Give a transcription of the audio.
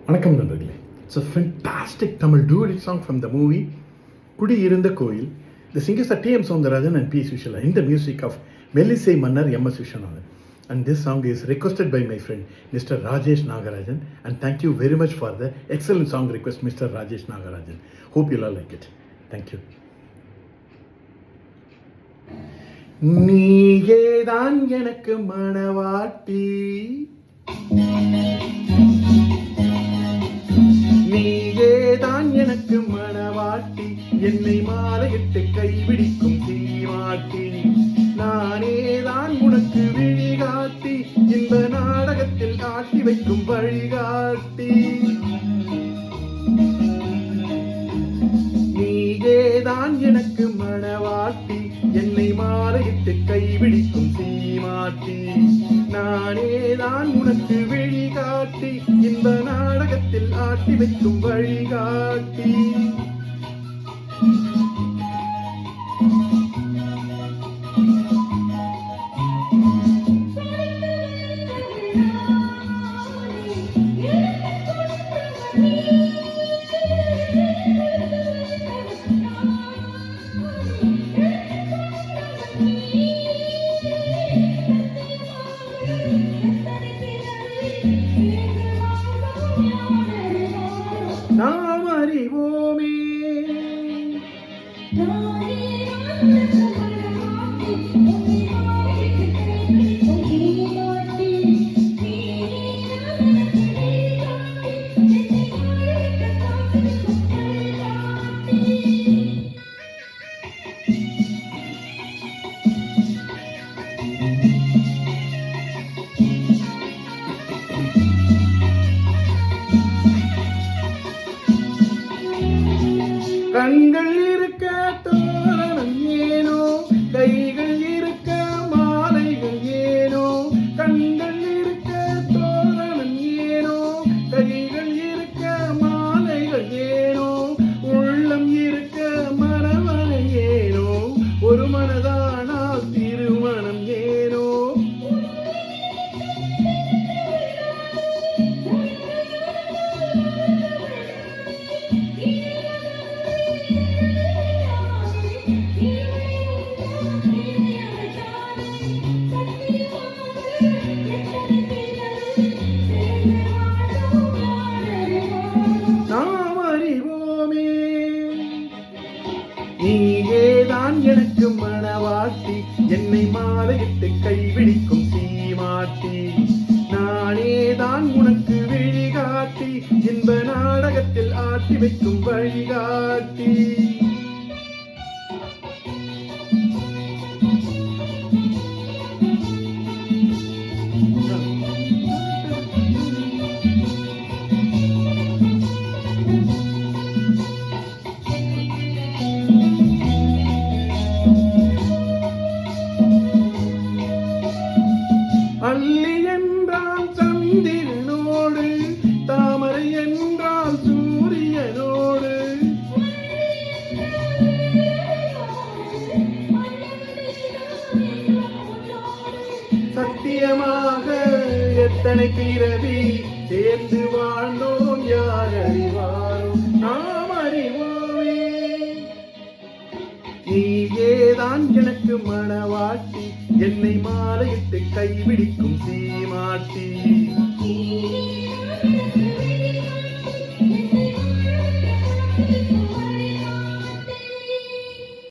வணக்கம் நண்பர்களே. It's a fantastic Tamil duet song from the movie குடியிருந்த கோயில். The singers are T.M. Soundarajan and P. Sushila in the music of Melissai Mannar M.S. Vishwanathan. And this song is requested by my friend Mr. Rajesh Nagarajan, and thank you very much for the excellent song request, Mr. Rajesh Nagarajan. Hope you'll all like it. Thank you. நீயேதான் எனக்கு மணவாட்டி, நீயேதான் எனக்கு மணவாட்டி, என்னை மாலையிட்டு கைபிடிக்கும் தீமாட்டி, நானேதான் உனக்கு விழிகாட்டி, இந்த நாடகத்தில் ஆட்டி வைக்கும் வழிகாட்டி, நீயேதான் எனக்கு மணவாட்டி, என்னை மாலையிட்டு கைபிடிக்கும் தீமாட்டி, நானேதான் உனக்கு விழிகாட்டி, இந்த நாடகத்தில் ஆட்டி வைக்கும் வழிகாட்டி. நாம் அறிவோமே கண்கள் இருக்க தோரணம் ஏனோ, கைகள் இருக்க மாலைகள் ஏனோ, கண்கள் இருக்க தோரணம் ஏனோ, கைகள் இருக்க மாலைகள் ஏனோ, உள்ளம் இருக்க மரவனை ஏனோ, ஒரு மனதானால் திருமணம் ஏனோ. நாம் அறிவோமே நீயேதான் எனக்கு மணவாட்டி, என்னை மாலையிட்டு கைபிடிக்கும் சீமாட்டி, நானேதான் உனக்கு விழிகாட்டி, இந்த நாடகத்தில் ஆட்டி வைக்கும் வழிகாட்டி. அல்லி என்றால் சந்திரனோடு, தாமரை என்றால் சூரியனோடு, சத்தியமாக எத்தனை பிறவி சேர்ந்து வாழ்ந்தோம், யார் அறிவாரோ. நாம் அறிவோமே நீயேதான் எனக்கு மணவாட்டி, என்னை மாலையிட்டு கைபிடிக்கும் சீமாட்டி,